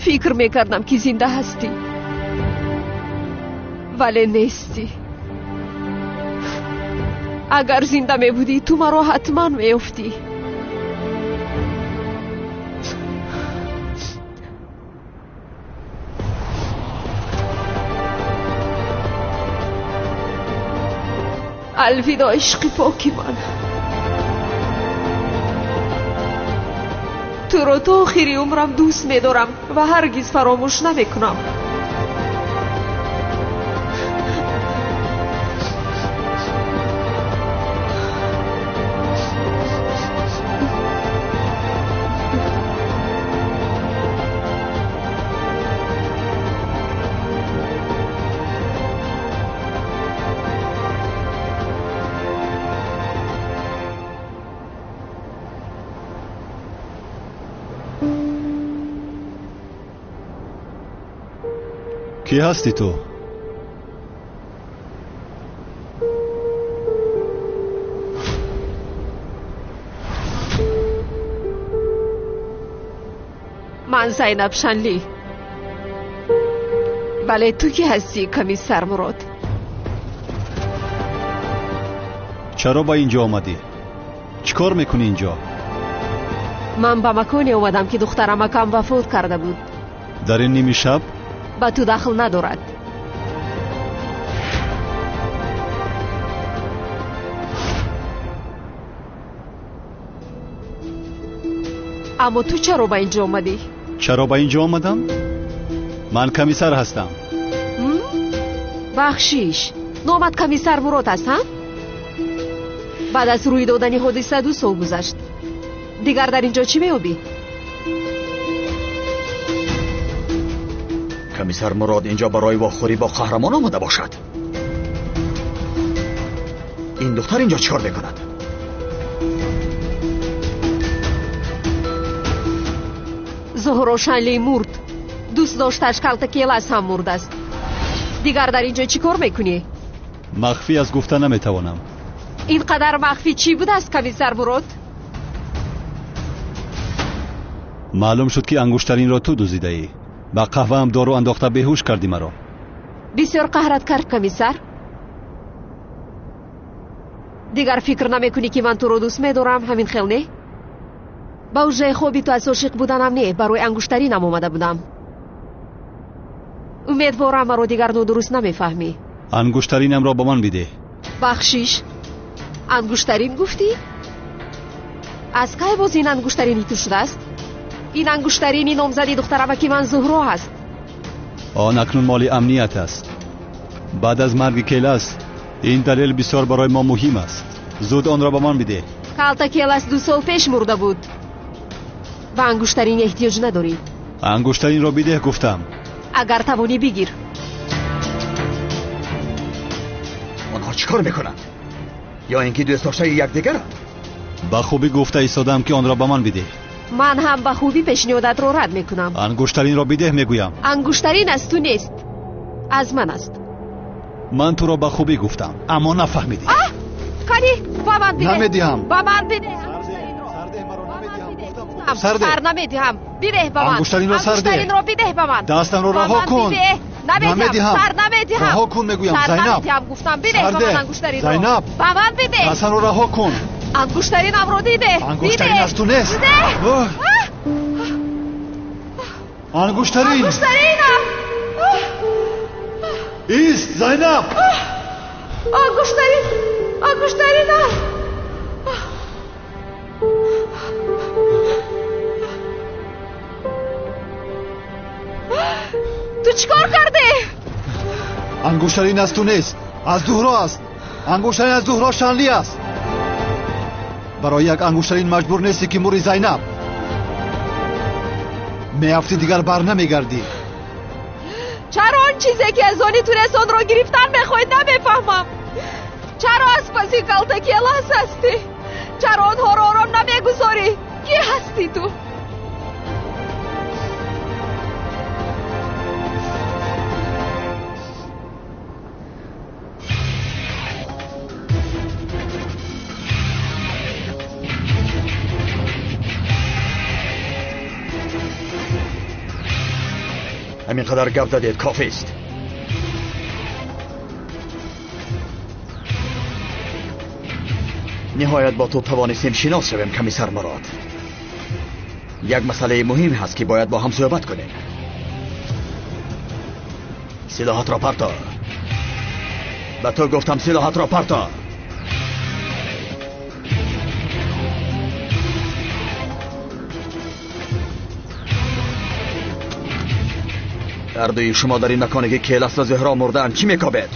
فکر میکردم که زنده هستی ولی نیستی. اگر زنده می بودی تو مرا حتما میافتی. الویدا عشق پاکی من. تو رو تا آخری عمرم دوست می‌دارم و هرگز فراموش نمی‌کنم. کی هستی تو؟ من زینب شنلی. بله تو کی هستی کمیسر مراد؟ چرا با اینجا آمدی؟ چیکار میکنی اینجا؟ من به مکانی اومدم که دخترم اکم وفات کرده بود. در این نیمی شب؟ با تو دخل ندارد. اما تو چرا با اینجا آمدی؟ چرا با اینجا آمدم؟ من کمیسر هستم. بخشیش نامت کمیسر مراد هست هم؟ بعد از روی دادن حادثه 2 سال گذشت. دیگر در اینجا چی میابی؟ کمیسر مراد اینجا برای واخوری با قهرمان آمده باشد. این دختر اینجا چیکار میکند؟ زهرا شنلی مرد. دوست داشتش کلتکیل از هم مرد است. دیگر در اینجا چی کار میکنی؟ مخفی از گفتن نمیتوانم. اینقدر مخفی چی بود است کمیسر مراد؟ معلوم شد که انگشترین را تو دزدیده ای. با قهوه هم دارو انداخته بیهوش کردی مرا. بسیار قهرت کرد کمیسر. دیگر فکر نمیکنی که من تو رو دوست میدارم همین خیل نه؟ با اوجه خوبی تو از عاشق بودنم نه، برای انگشترینم اومده بودم. امیدوارم مرا دیگر درست نمیفهمی. انگشترینم را با من بده. بخشیش انگشترین گفتی؟ از که باز این انگشترینی تو شده است؟ این انگشترینی نامزدی دخترم که من زهرا هست. آن اکنون مال امنیت است. بعد از مرگ کیلاس این دلیل بسیار برای ما مهم است. زود آن را با من بده. کالتا کیلاس 2 سال پیش مرده بود. به انگشترین احتیاج نداری. انگشترین را بده گفتم. اگر توانی بگیر. آنها چیکار میکنند؟ یا اینکه دوست داشته یکدیگرند؟ با خوبی گفته ایستادم که آن را به من بده. من هم به خوبی پیشنهادت را رد میکنم. انگشترین را بده میگویم. انگشترین از تو نیست، از من است. من تو را به خوبی گفتم اما نفهمیدی. کاری با من بده. نمیدیم. با من بده. سر نمیدیم. بده با من. انگشترین را سر ده. انگشترین را بده با من. دستم را رها کن. نمیدیم. سر نمیدیم. رها کن میگویم. زینب گفتم بده با من انگشترین را. زینب با من بده. دستم را رها کن. انگشترینم را دیده. انگشترین از تو نیست. انگشترین. انگشترینم. ایست زینب. انگشترینم. تو چیکار کرده؟ انگشترین از تو نیست، از زهرا است. انگشترین از زهرا شنلی است. برای یک انگشترین مجبور نیستی که موری زینب. میافتی دیگر بر نمیگردی. چرا آن چیزی که از آنی تونست آن را گرفتن میخواید نمیفهمم. چرا از پسی کلتکی الاس هستی؟ چرا آنها را آرام نمیگذاری؟ کی هستی تو؟ همینقدر گپ زدید کافی است. نهایت با تو توانستیم شناس شویم کمیسر مراد. یک مسئله مهم هست که باید با هم صحبت کنیم. سلاحات را پرتار. به تو گفتم سلاحات را پرتار. هر دوی شما در این مکانی که کیلس و زهرا مردن چی میکابید؟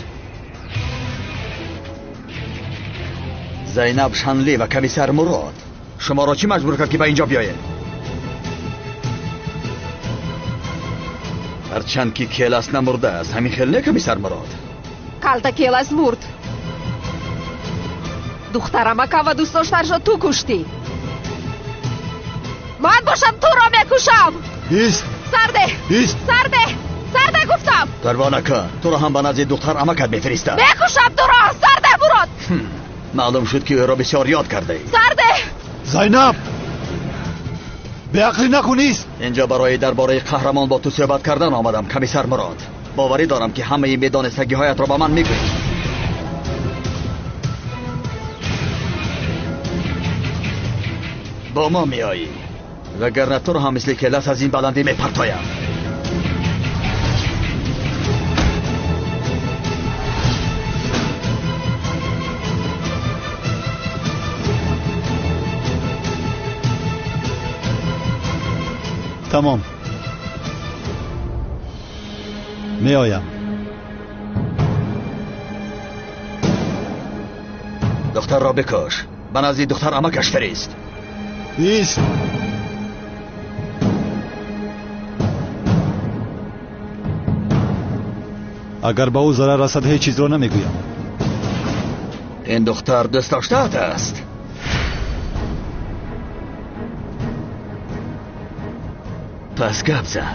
زینب شنلی و کمیسر مراد شما را چی مجبور کرد که به اینجا بیایید؟ هرچند که کیلس نمرده است همین خیلی نه کمیسر مراد. کالتا کیلس مرد. دخترمکا و دوست داشتنش را تو کشتی. من باشم تو را میکشم. ایست. سرده. ایست. سرده. سرده گفتم. پروانه که تو را هم به نزد دختر عمکت میفرستم. میکشم تو را. سرده مراد. معلوم شد که او را بسیار یاد کرده ای. سرده. زینب به عقلی نکنیست. اینجا برای درباره قهرمان با تو صحبت کردن آمدم کمیسر مراد. باوری دارم که همه میدانستگی هایت را به من میگویی. با ما میایی وگرنه تو را هم مثل کیلس از این بلندی میپرتایم. تمام می آیم. دختر را بکش. به نزد دختر عمکش فرست. ایست. اگر به او ضرر رسد هیچ چیز را نمیگویم. این دختر دوست داشته‌ات است. پس گپ زن.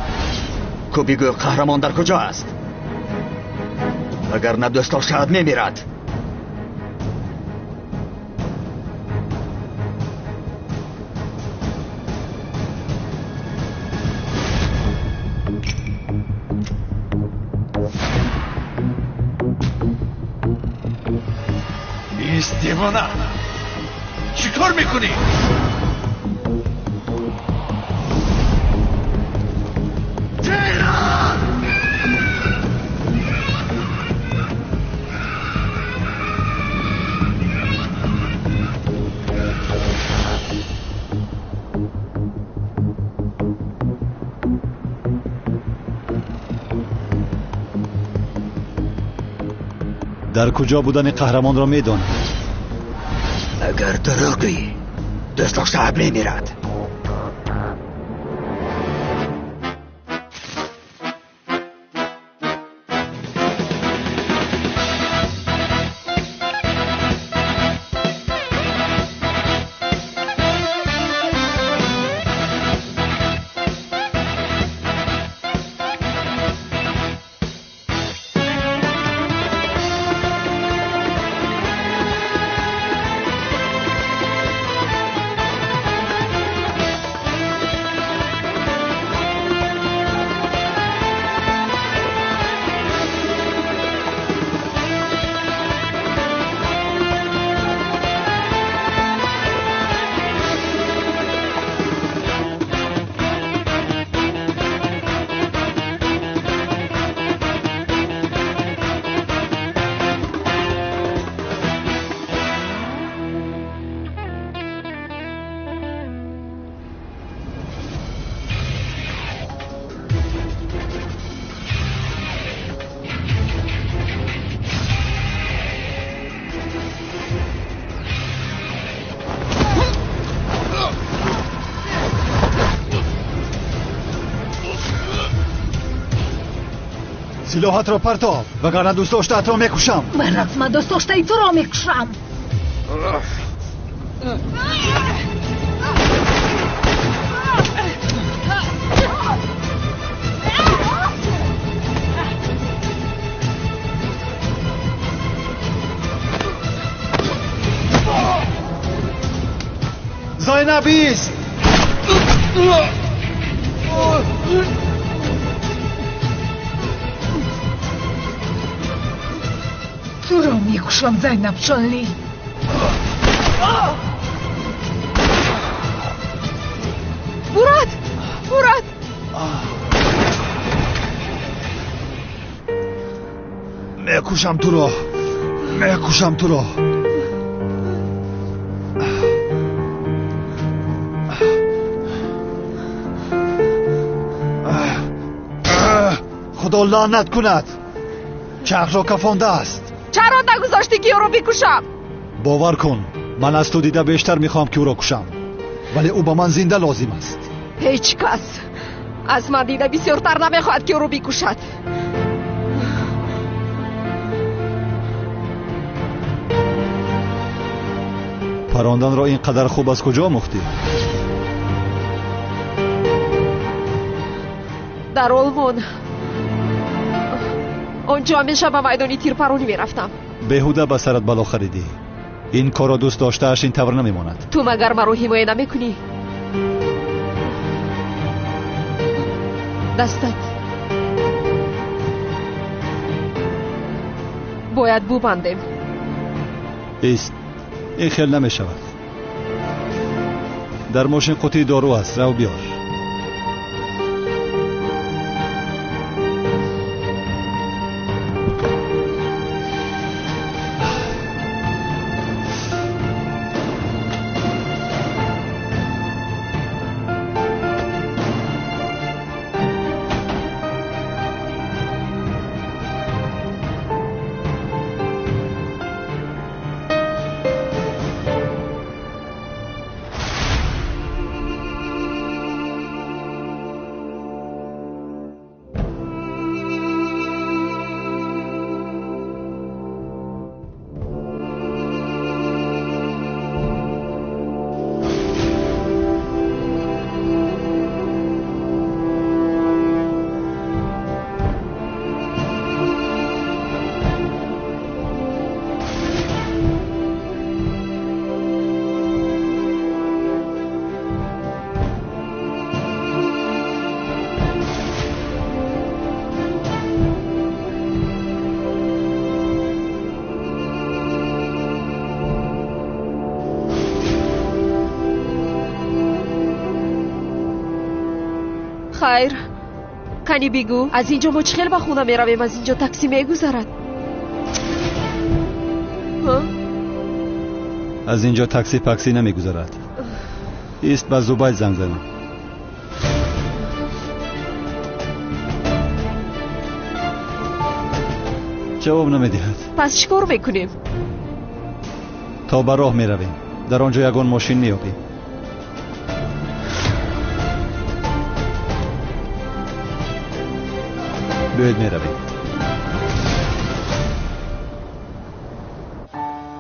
کو بگو قهرمان در کجا است؟ اگر نه دوست داشته‌ات میمیرد. نیست دیوانه. چی کار میکنی؟ در کجا بودن قهرمان را میداند. اگر دروغی دوست داشته‌ات میمیرد. سلاحات را پرتاب وگرنه دوست داشته‌ات را میکشم. من حتما دوست داشته تو را میکشم. زینب ایست. میکشم زینب شانلی. مراد میکشم تو رو. خدا لعنت کند. چرخ را کفانده است. چرا نگذاشتی که او رو بکشم؟ باور کن من از تو دیده بیشتر میخوام که او را کشم، ولی او با من زنده لازم است. هیچ کس از من دیده بسیارتر نمیخواهد که او رو بکشد. پراندن را اینقدر خوب از کجا مختی؟ در آلمان. آنجا همیشه به میدانی تیرپرانی میرفتم. بهوده به سرت بلا خریدی. این کار را دوست داشتهاش این طور نمیماند. تو مگر مرا حمایت نمیکنی؟ دستت باید ببندیم. ایست، این خیل نمی شود. در ماشین قطعی دارو است، رو بیار. خیر، کنی بگو از اینجا ما چخیل به خونه میرویم؟ از اینجا تاکسی میگذرد؟ از اینجا تاکسی پاکسی نمیگذرد. ایست به زبید زنگ زنم. جواب نمیدهد. پس چیکار میکنیم؟ تا به راه میرویم. در آنجا یگان ماشین میابیم. بیاید میرویم.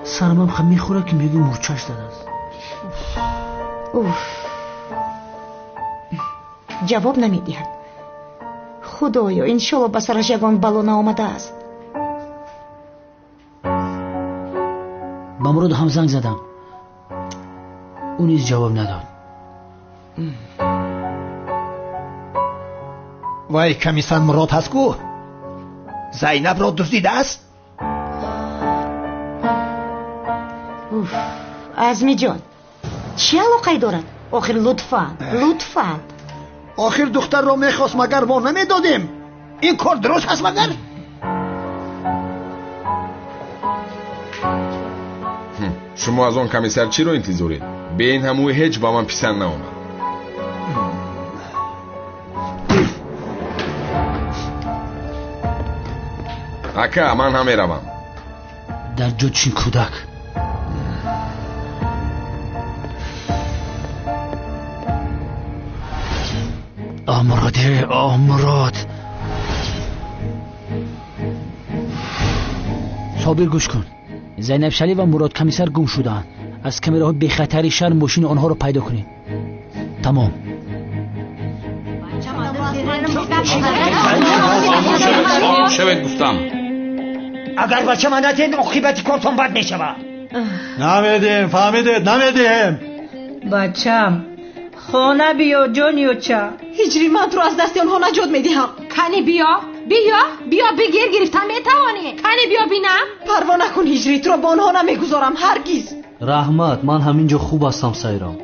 سرمم خم میخوره که میگی مورچش داده است. جواب نمیدهد. خدایا انشالله به سرش یگان بلا نآمده است. با مراد هم زنگ زدم، او نیز جواب نداد. وای کمیسر مراد هست کو؟ زینب را دزدیده است؟ عزمی جان چه علاقه دارد؟ آخر لطفا آخر دختر را میخواست مگر ما نمیدادیم؟ این کار درست هست مگر؟ شما از آن کمیسر چی رو انتظارید؟ به این هموی هیچ با من پسند نآمد. اکا من هم میروم. در جد چین کودک. مراد صابر گوش کن. زینب شلی و مراد کمیسر گم شدن. از کامراهای بی خطری شهر ماشین آنها رو پیدا کنیم. تمام. شوید گفتم. اگر بچه من نتید عاقبت کارتون بد میشود. نمیدیم، فهمیدید؟ نمیدیم. بچم خانه بیا جانیو چه. هجری من تو از دست آنها نجات میدهم. کنی بیا بیا بگیر گرفتن میتوانی. کنی بیا بینم. پروا نکن هجری، تو رو با آنها نمیگذارم هرگز. رحمت، من همینجا خوب هستم سایرام.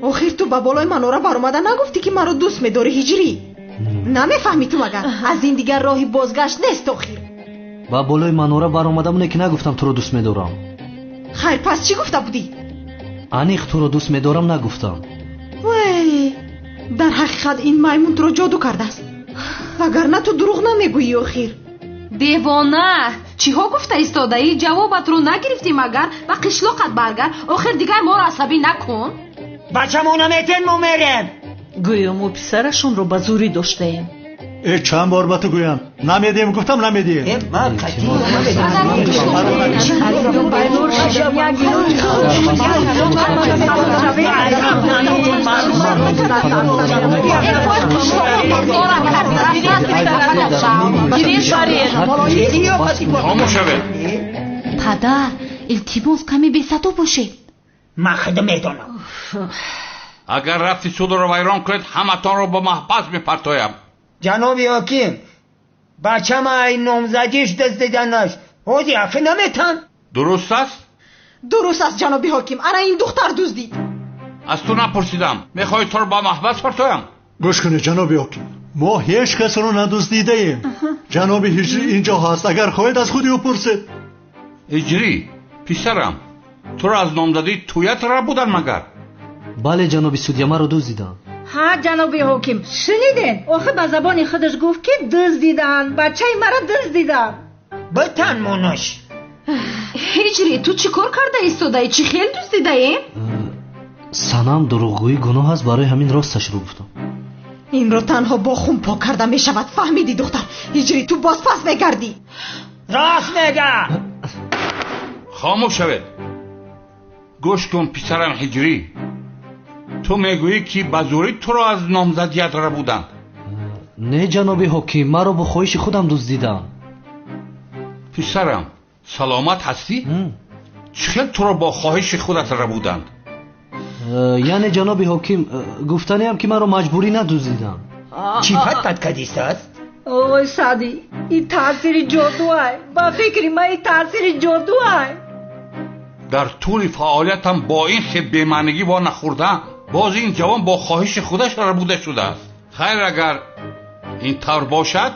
آخر تو با بالای من را بر اومده نگفتی که مرا دوست می‌داری هجری؟ نمیفهمی تو مگر از این دیگر راهی بازگشت نیست آخر. با بالای من را بر اومدم که نگفتم تو رو دوست می‌دارم. خیر پس چی گفته بودی؟ انیق تو رو دوست می‌دارم نگفتم. وای در حقیقت این میمون تو رو جادو کرده است. وگرنه تو دروغ نمیگویی آخر. دیوانه، چی ها گفته ایستاده‌ای؟ جوابت رو نگرفتی مگر؟ و قشلاقت برگرد. آخر دیگر ما را عصبی نکن. بچه‌مو نمیتین ما میریم. گویم و پسرشون رو به زوری داشته ایم. چند بار با تو گویم نمیدیم، گفتم نمیدیم. من قطعی پدر التماس کمی بی‌صدا باشید. من خدمتتونم. اگر رفتی سود رو ویران کنید همتان رو با محبس میپرتایم. جناب حکیم، بچه ما این نامزدیش دزدیدنش حاجی اخی نمیتن. درست است؟ درست است جناب حکیم، انا این دختر دزدید. از تو نپرسیدم، میخوای تو رو با محبس پرتایم؟ گوش کنید جناب حکیم، ما هیچ کس رو ندزدیده ایم. جناب هجری اینجا هست، اگر خواهید از خودی بپرسید. هجری پسرم، تو رو از نامزدی تویت را بودن مگر؟ بله جناب سودیا، ما رو دزدیدن. ها جناب حکیم، شنیدین؟ آخه به زبان خودش گفت که دزدیدن، بچه مرا دزدیدن. بتن منش. هجری تو چی کار کرده ایستاده‌ای؟ چی خیلی دزدیده‌ای؟ سنم دروغگویی گناه است، برای همین راستش رو گفتم. این رو تنها با خون پاک کرده می شود. فهمیدی دختر؟ هجری تو باز پس میگردی. راست میگه. خاموش شوید. گوش کن پسرم هجری، تو میگویی که بزوری تو رو از نامزدیت را بودند؟ نه جناب حکیم، ما رو با خواهش خودم دزدیدن. پسرم سلامت هستی؟ چخیل تو رو با خواهش خودت را بودند؟ یعنی جناب حکیم گفتنی هم که ما رو مجبوری ندزدیدن. چی پت کدیست است؟ اوه سادی، این تاثیر جادو های. با فکری ما این تاثیر جادو های. در طول فعالیتم با این خیلی بیمعنیگی با نخوردم، باز این جوان با خواهش خودش را بوده شده است. خیر اگر این طور باشد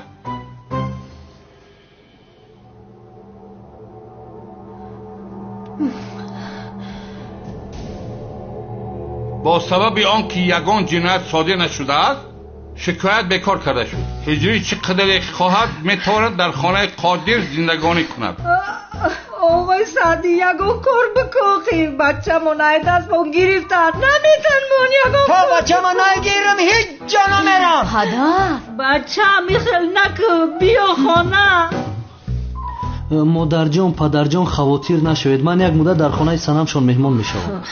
با سبب آنکه یگان جنایت صادر نشده است شکایت بیکار کرده شد. هجری چقدر خواهد میتواند در خانه قادر زندگانی کند. آقای سعدی یگو کار بکوخی، بچه منای دست با گرفتن نمیتن من یگو تا بچه منای گیرم هیچ جا نمیرم. پدر بچه میخل نکو بیا خانه. مادر جان پدر جان خواطیر نشوید، من یک مدت در خانه سنمشون مهمان میشم.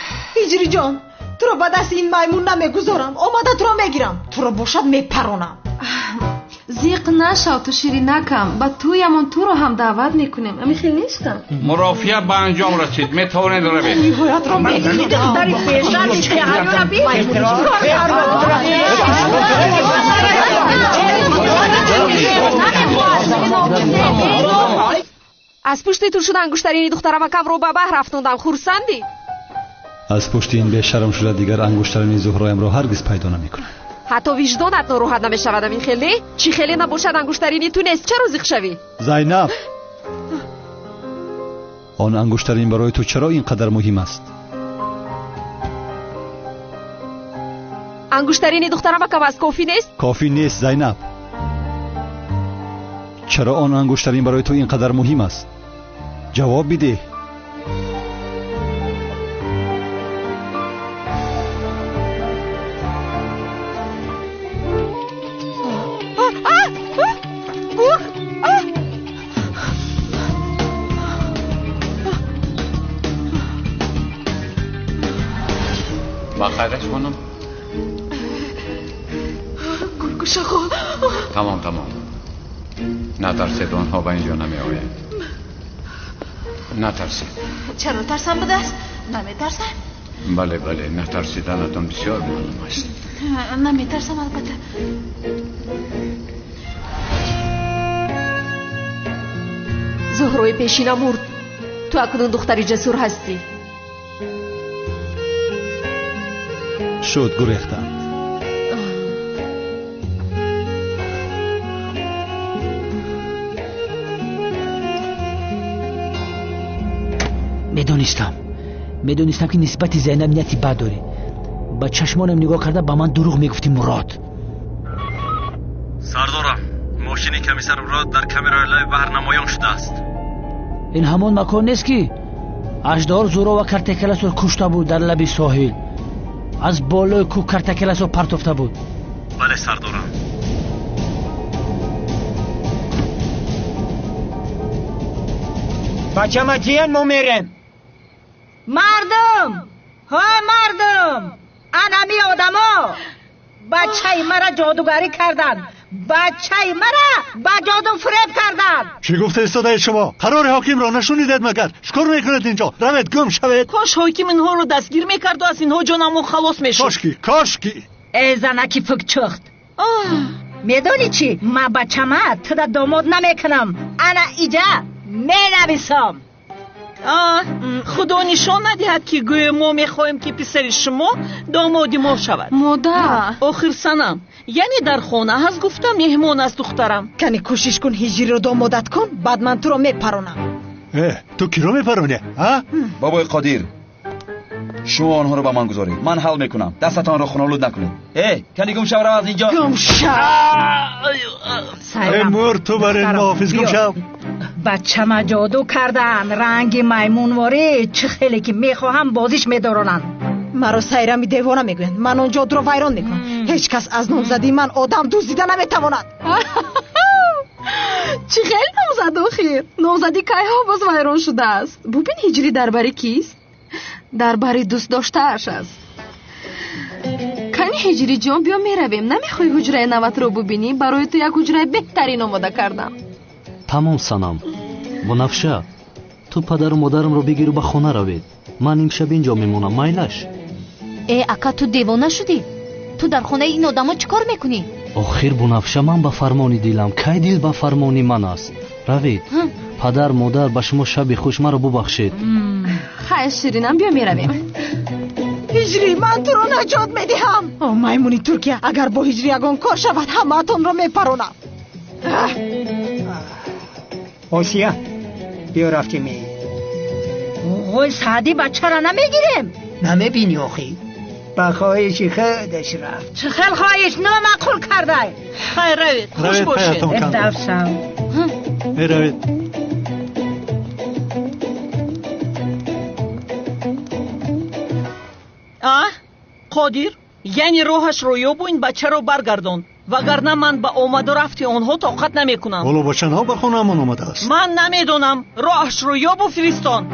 هجری جان تو رو با دست این میمون نمیگذارم، آمده تو رو میگیرم، تو رو باشد میپرونم. زیق نشو تو شیری نکم، با تویمون تو رو هم دعوت میکنیم. امی خیلی نیستم. مرافعه به انجام رسید، میتوانید روید. نیهایت را میگیرم. دختری پیشن نیستی حیونا بی از پشت تو شد انگشترینی دخترم و کم رو به بحر رفتوندم. خورسندی؟ از پشت این بیشرم شده دیگر انگشترین زهرایم را هرگز پیدا نمیکنم. حتی وجدانت ناراحت نمیشود این خیلی؟ چی خیلی نباشد انگشترینی تو نیست؟ چرا زیق شوی؟ زینب، آن انگشترین برای تو چرا اینقدر مهم است؟ انگشترینی دخترم کم از کافی نیست؟ کافی نیست زینب. چرا آن انگشترین برای تو اینقدر مهم است؟ جواب بده. بخیرش کنم؟ گلگوش آقا تمام نترسید، آنها به اینجا نمی آید. نترسید. چرا ترسم به دست؟ نمی ترسم؟ بله نترسیدنتون بسیار معلوم است. نمی ترسم البته. برای پیشینم مرد. تو اکنون دختری جسور هستی. شد گریختند. میدونستم که نسبت زینب نیتی بد داری. با چشمانم نگاه کرده با من دروغ میگفتی مراد. سردارم، ماشین کمیسر مراد در کامرای لایو بهر نمایان شده است. این همان مکان نیست که اژدها زورا و کرتکلس رو کشته بود در لب ساحل. از بالای کوه کرتکلس رو پرتافته بود. بله سردارم. بچه مجیان ما میرم. مردم، های مردم، انمی آدما بچه مرا جادوگری کردن. بچه مرا با جادو فریب کردن. چی گفته ایستاده شما؟ قرار حاکم را نشونیدید مگر؟ چیکار میکنید اینجا؟ روید گم شوید. کاش حاکم اینها رو دستگیر میکرد و از اینها جانمون خلاص میشد. کاشکی ای زنکی فکچخت. میدونی چی؟ ما بچه تو دا داماد نمیکنم. انا ایجا مینویسم. خدا نشان ندهد که گویا ما میخوایم که پسر شما دامادی ما شود. مادر آخر سنم، یعنی در خانه هست گفتم مهمان از دخترم. کنی کوشش کن هجری رو دامادت کن، بعد من تو رو میپرونم. تو کی رو میپرونی؟ بابای قادر، شما آنها رو با من گذارید، من حل میکنم. دستتان رو خونالود نکنید. کنی گم شو رو از اینجا. گم شو. مور تو برای محافظ گم شو. بچه ما جادو کردن، رنگ میمونواری چه خیلی که میخواهم بازیش میدارونن. مرا سیرمی دیوانه میگوین، من اون جادو رو ویران میکنم. هیچ کس از نامزدی من آدم دزدیده نمیتواند. چی خیلی نامزد آخیر. نامزدی که ها باز ویران شده است. ببین هجری درباره کیست؟ درباره دوست داشته‌اش است. کنی هجری جان بیا میرویم. نمیخوای حجره نوت رو ببینی؟ برای تو یک حجره بهترین آماده کردم. تمام سنم. بنفشه تو پدر و مادرم رو بگیر و به خانه روید. من امشب اینجا میمونم. مایلش. ای اکا تو دیوانه شدی؟ تو در خانه این آدما چیکار میکنی؟ آخر بنفشه من به فرمانی دیلم. کی دیل به فرمانی من است. روید. پدر مادر به شما شب خوش مرا ببخشید. خیلی شیرینم بیا میرویم. هجری من تو رو نجات میدهم. میمونی ترکیه، اگر با هجری اگان کار شود همه اتون رو میپرونم. آسیا بیا رفتیم. اوی سعدی بچه را نمیگیریم. نمیبینی آخی؟ با خواهشی خودش رفت. چه خیل خواهش نامعقول کرده. خیر روید، خوش باشید. اتفشم روید. قادر، یعنی روحش رو یا این بچه رو برگردون، وگرنه من با آمد و رفتی آنها طاقت نمی کنم. ولو بچه ها به خونه من آمده است. من نمیدونم. راهش رو یا بفرستان.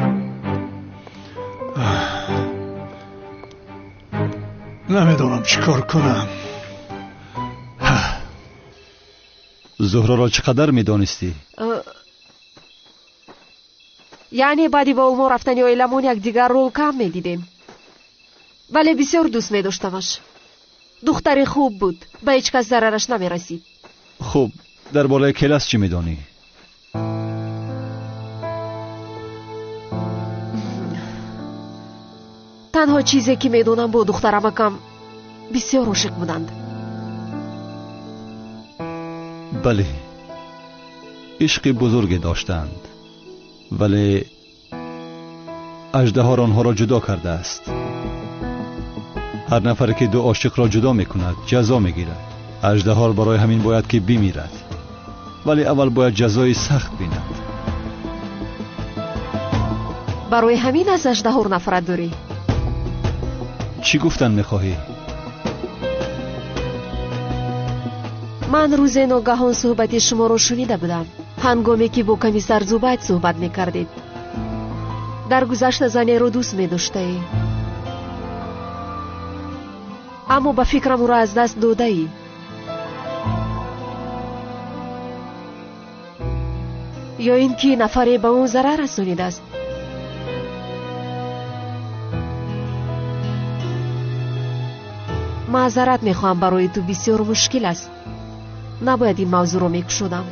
نمیدونم چیکار کنم. زهره را چقدر میدانستی؟ یعنی بعدی با ما رفتن اویلمون یک دیگر رو کم میدیدیم، ولی بسیار دوست میداشتمش. دختری خوب بود، به هیچ کس ضررش نمیرسید. خب در بالای کلاس چی میدانی؟ تنها چیزی که میدونم با دخترم کم بسیار عاشق بودند. بله، عشق بزرگی داشتند، ولی اژدها آنها را جدا کرده است. هر نفر که دو عاشق را جدا میکند جزا میگیرد. اژدها برای همین باید که بمیرد، ولی اول باید جزای سخت بیند. برای همین از اژدها نفرت داری؟ چی گفتن میخواهی؟ من روز ناگهان صحبت شما رو شنیده بودم، هنگامی که با کمیسر زوبایت صحبت میکردید. در گذشته زنی رو دوست میداشته، اما با فکرم او را از دست داده ای. یا اینکه نفری به اون ضرر رسانیده است. معذرت میخوام، برای تو بسیار مشکل است. نباید این موضوع رو میکشودم.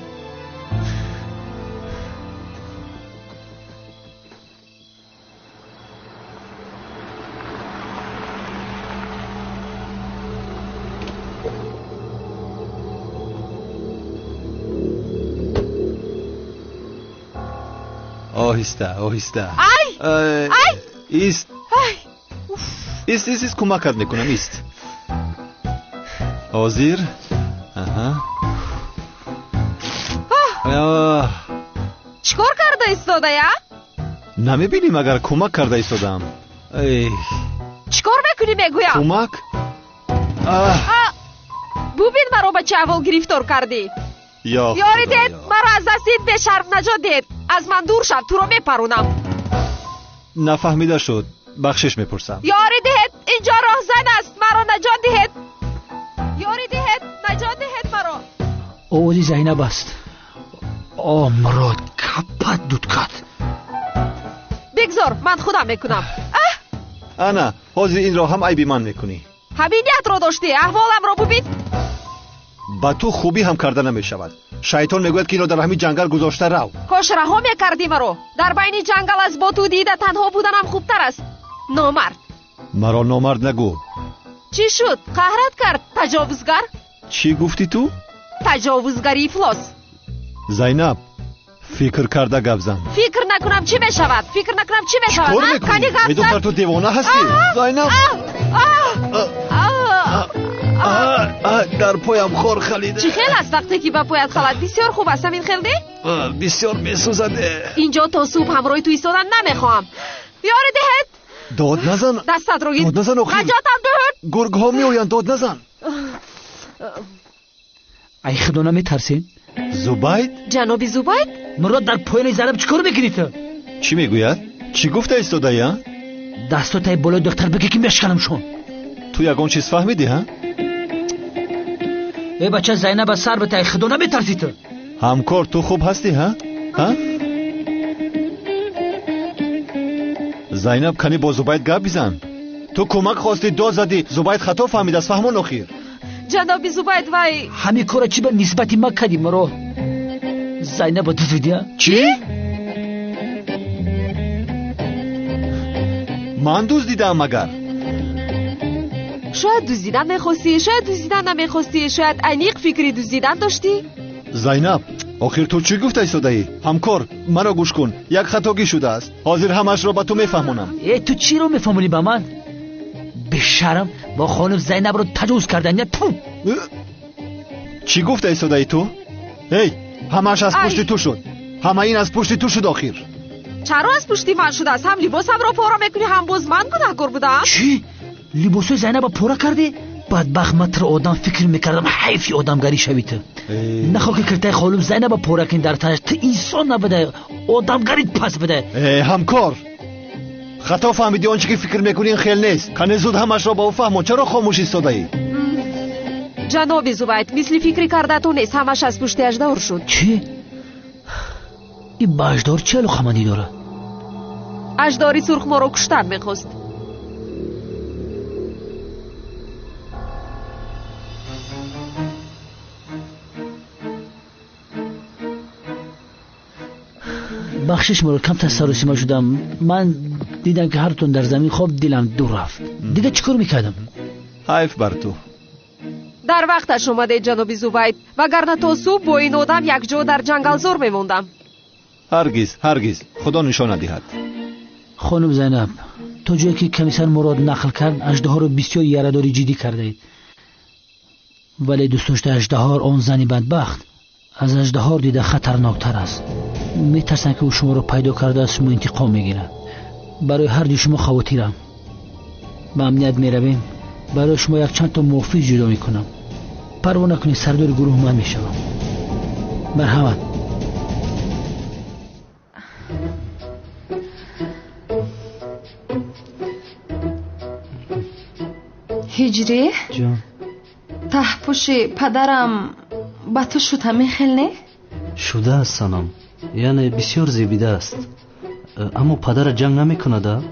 آهسته ای ایست ایست کمکت میکنم ایست حاضر چیکار کرده ایستاده یا؟ نمیبینی مگر کمک کرده ایستادم چیکار میکنی میگویم؟ کمک؟ ببین مرا با چه اول گرفتار کردی یاری دید مرا از دستید به شرم نجات دید از من دور شد تو رو میپرونم نفهمیده شد بخشش میپرسم یاری دید اینجا راهزن است مرا نجات دید یاری دید نجات دید مرا اوزی زینب است مراد کپت دود کد بگذار من خودم میکنم انا حاضر این را هم عیبی من میکنی همینیت رو داشتی احوالم رو ببین با تو خوبی هم کرده نمیشود شیطان میگوید که اینو در همین جنگل گذاشته رو کاش رها میکردی مرا در بین جنگل از با تو دیده تنها بودنم خوبتر است نامرد مرا نامرد نگو چی شد قهرت کرد تجاوزگر چی گفتی تو تجاوزگری افلاس زینب فکر کرده گپ زن فکر نکنم چی بشود چیکار میکنی دختر تو دیوانه هستی زینب در پایم خور خلیده چی خیل است وقتی که با پایت خلد بسیار خوب است این خیلی بسیار میسوزده اینجا تا صبح همراه تو ایستادن نمیخوام یاری دهت داد نزن دستت رو گیر داد نزن اخیر نجاتم دهت گرگ ها میوین داد نزن ای خدا نمیترسین زبید جناب زبید مراد در پایین زینب چیکار میکنی تو چی میگوید چی گفته ایستاده یا دستاتای بالای دختر بگی که میشکنم شون تو یگان چیز فهمیدی ها ای بچه زینب از سر بتای خدا نمیترسی تو همکار تو خوب هستی ها زینب کنی با زبید گپ بزن تو کمک خواستی داد زدی زبید خطا فهمید از فهمان اخیر جناب زبید وای همین کارا چی به نسبتی ما کردیم مرا زینب دزدیدی چی؟ من دزدیدم مگر شاید دزدیدن میخواستی شاید دزدیدن نمیخواستی شاید انیق فکری دزدیدن داشتی زینب آخر تو چی گفته ایستاده ای همکار مرا گوش کن یک خطاگی شده است حاضر همش را به تو میفهمونم تو چی رو میفهمونی به من به شرم با خانم زینب رو تجاوز کردن یا تو چی گفته ایستاده ای تو همش از پشت تو شد همه این از پشت تو شد آخر چرا از پشتی من شده است هم لباسم را پاره میکنی هم باز من گناهکار بودم چی لباس زینب پاره کردی بدبخت متر آدم فکر میکردم حیفی آدمگری شوی تو نخواه که کرتای خانم زینب پاره کن در تنش تو انسان نبوده آدمگریت پس بده همکار خطا فهمیدی آنچه که فکر میکنی این خیل نیست کنه زود همش را با او فهمون چرا خاموش ایستاده ای جناب زبید مثل فکری کرده تو نیست همش از پشت اژدهار شد چی؟ این با اژدهار چه علاقمندی داره؟ اژدهاری سرخ ما رو کشتن میخواست بخشش مرا کم تصرفی ما شدم من دیدم که هر تون در زمین خواب دلم دور رفت دیگه چیکار میکردم حیف بر تو در وقتش اومده جناب زبید وگرنه تا صبح با این آدم یک جا در جنگل زور میموندم هرگز خدا نشان ندهد خانم زینب تو جایی که کمیسر مراد نقل کرد اژدها رو بسیار یاره‌داری جدی کرده اید ولی دوست داشته اژدها آن زنی بدبخت از اژدها دیده خطرناکتر است میترسن که او شما رو پیدا کرده از شما انتقام میگیره برای هر دو شما خواتیرم به امنیت میرویم برای شما یک چند تا محافظ جدا میکنم پروا نکنید سردار گروه من میشم مرحمت هجری جان تحپوش پدرم با تو شده میخلنه؟ شده است سنم یعنی بسیار زیبیده است اما پدر جنگ نمی کند؟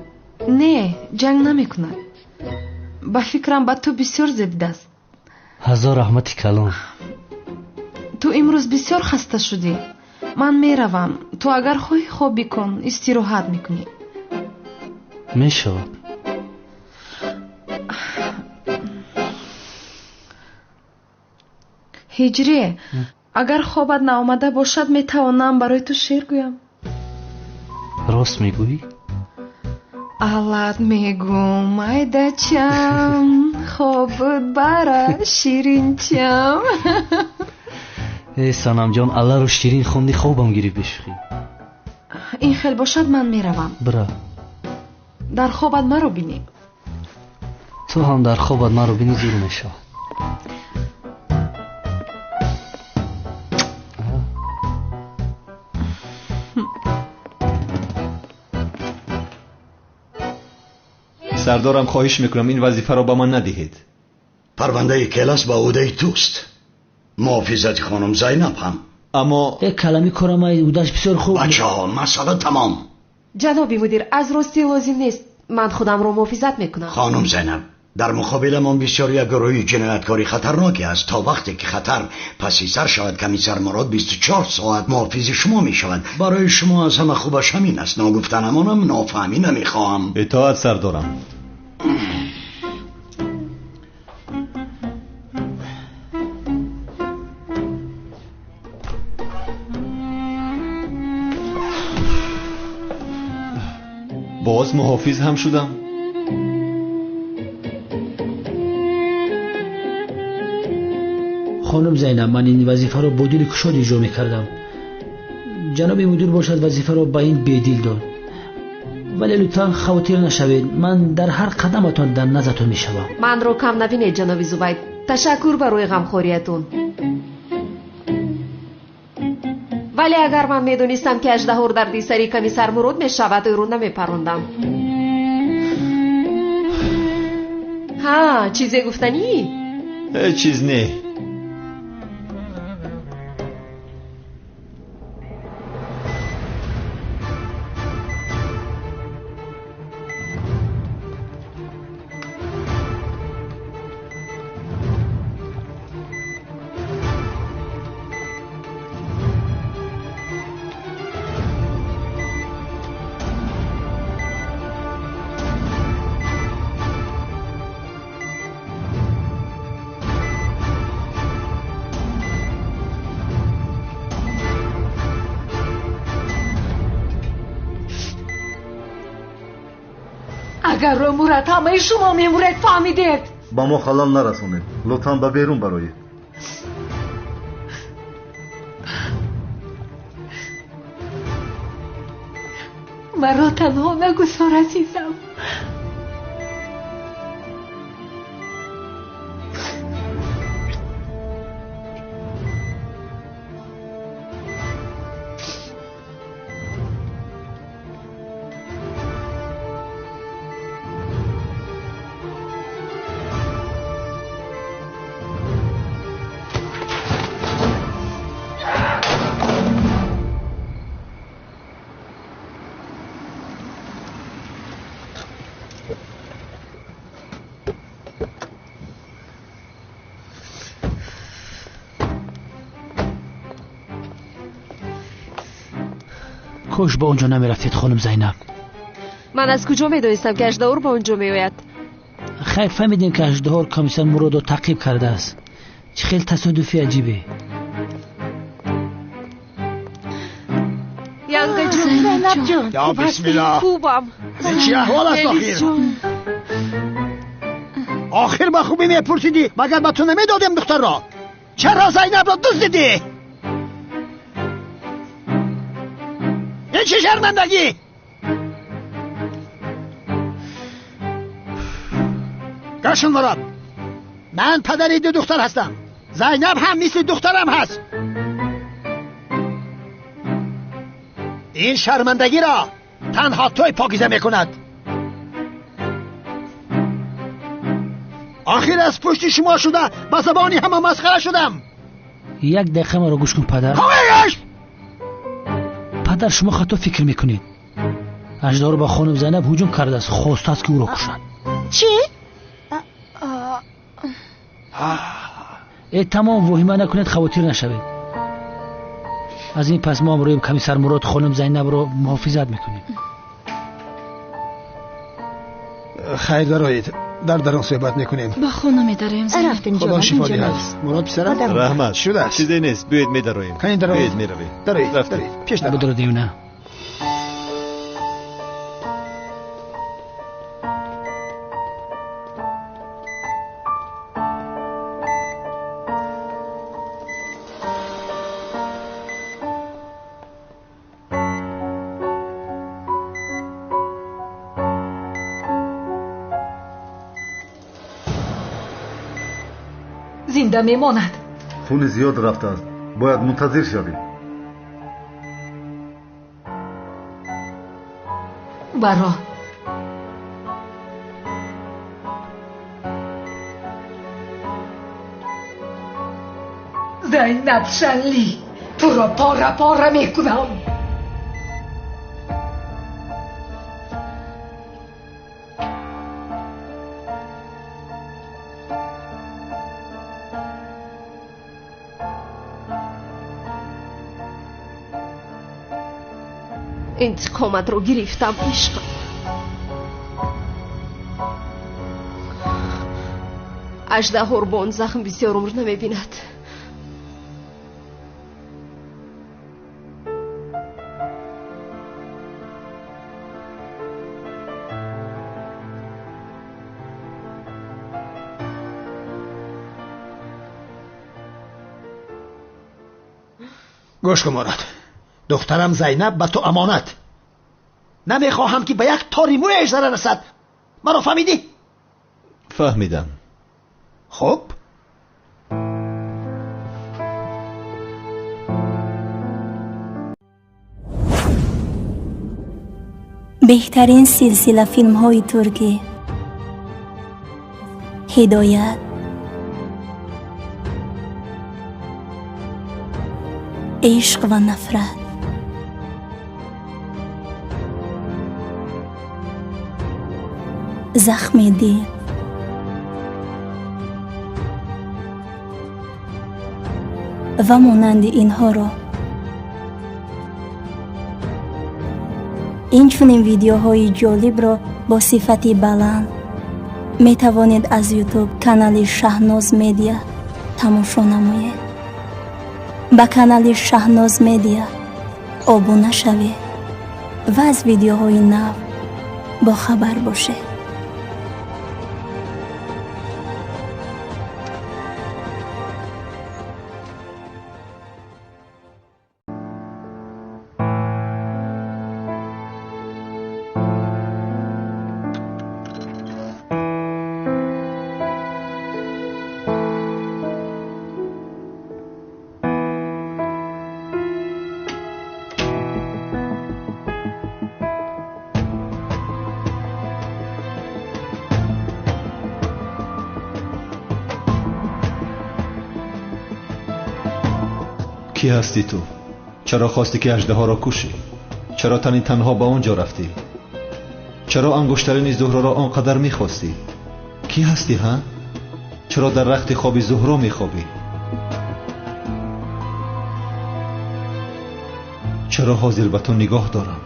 نه جنگ نمی کند با فکرم با تو بسیار زیبیده است هزار رحمتی کلام تو امروز بسیار خسته شدی من میروم تو اگر خواهی خواب بکن استراحت میکنی میشود هجری اگر خوابت نآمده باشد میتوانم برای تو شعر گویم راست میگویی؟ аллат мегум майдачам хоб буд бара ширинчам. ای سنم جان الله رو شیرین خوندی خوابم گرفت بشخی. این خیل باشد من میروم. برا. در خوابت مرا بینی. تو هم در خوابت مرا بینی زور میشه. سردارم خواهش میکنم این وظیفه را به من ندهید. پرونده کلاس با عهده توست. محافظت خانم زینب هم. اما یک کلمی کارم اودش بسیار خوب. بچه ها مسئله تمام. جنابی مدیر از راستی لازم نیست. من خودم رو محافظت میکنم. خانم زینب در مقابل من بسیار یک گروه جنایتکاری خطرناکی است. تا وقتی که خطر پسی سر شود کمیسر مراد 24 ساعت محافظ شما میشود. برای شما از همه خوبش همین است. ناگفتنمانم نافهمی نمیخواهم. اطاعت سردارم. باز محافظ هم شدم. خانم زینب من این وظیفه رو با دل کشاد اجرا میکردم. جناب مدیر باشد وظیفه رو با این بدیل داد. ولی لطفا خاطر نشوید من در هر قدمتان در نظرتون میشوم. من رو کم نبینید جناب زبید. تشکر برای غمخوریتون. ولی اگر من میدونستم که اژدها در دیسری کمیسر مراد میشود او رو نمیپروندم. ها چیزی گفتنی؟ چیز نه. اگر رو مورد همه شما میمورد فهمیدید. با ما خلال نرسونید. لطفاً به بیرون برایید. مرا تنها نگذار عزیزم. کاش با اونجا نمیرفتید خانم زینب. من از کجا میدونستم که اژدها با اونجا میآید؟ خیر فهمیدیم که اژدها کمیسر مراد رو تعقیب کرده است. چه خیلی تصادفی عجیبه. ینگه جون زینب جان یا بسم الله. خوبم. چی احوال است آخر با خوبی میپرسیدی مگر با تو نمیدادیم دختر را؟ چرا زینب را دزدیدی؟ این چه شرمندگی؟ گشن مراد من پدری دو دختر هستم. زینب هم مثل دخترم هست. این شرمندگی را تنها توی پاکیزه میکند. آخر از پشت شما شده با زبانی همه مسخره شدم. یک دقیقه ما رو گوش کن پدر. پدر شما خطا فکر میکنید. اژدها با خانم زینب هجوم کرده است. خواسته است که او را کشد. چی؟ تمام وهمه نکنید خاطر نشوید. از این پس ما امروز کمیسر مراد خانم زینب را محافظت میکنیم. خیر درایید در درون صحبت میکنیم. با خونه میداریم. رفتیم خدا شفا دهد. مراد پسرم رحمت شده است. چیزی نیست. بیاید میدرویم. کنید درایید. بیاید میرویم. درایید پیش درایید. بدرودیم نه. زنده میماند. خون زیاد رفته است. باید منتظر شویم. برا زینب شلی تو را پاره میکنم. انتقامت رو گرفتم عشقم. اژدها با اون زخم بسیار عمر نمیبیند. گوش کن مراد، دخترم زینب به تو امانت. نمیخواهم که به یک تاری مویش ضرر رسد. منو فهمیدی؟ فهمیدم. خب بهترین سلسله فیلم های ترکی، هدایت، عشق و نفرت، زخم دل، و مانند اینها را این چنین ویدیوهای جالب را با صفت بلند می توانید از یوتیوب کانال شهناز مدیا تماشا نمایید. با کانال شهناز مدیا ابونه شوید و از ویدیوهای نو با خبر باشید. کی هستی تو؟ چرا خواستی که اژدها را کشی؟ چرا تنها به آنجا رفتی؟ چرا انگشترین زهره را آنقدر میخواستی؟ کی هستی ها؟ چرا در رخت خواب زهره میخوابی؟ چرا حاضر به تو نگاه دارم؟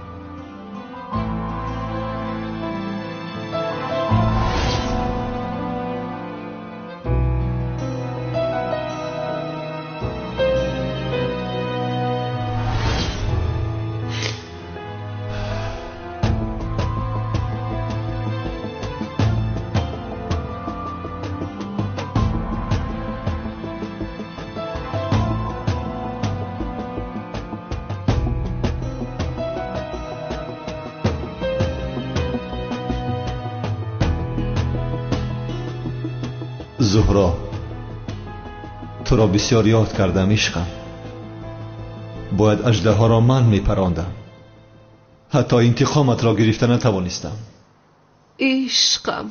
زهرا، تو را بسیار یاد کردم عشقم. باید اژدها را من میپراندم. حتی انتقامت را گرفته نتوانستم. عشقم،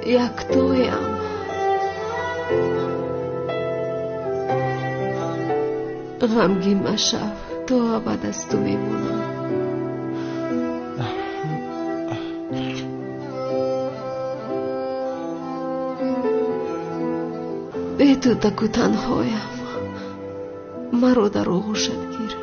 یک تویم. غمگین مشو، تا ابد از تو میمونم. به تو تکو تنهایم. مرا در آغوشت گیر.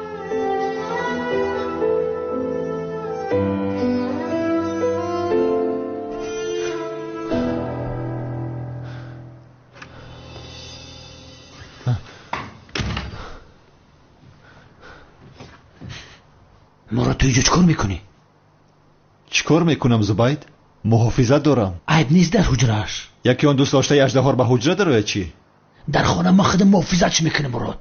مراد، تو اینجا چکار میکنی؟ چکار میکنم زبید؟ محافظت دارم. عیب نیست در حجرهش. یکی آن دوست داشته اژدها به حجره داره چی؟ در خانه ما خودم محافظتش میکنه مراد.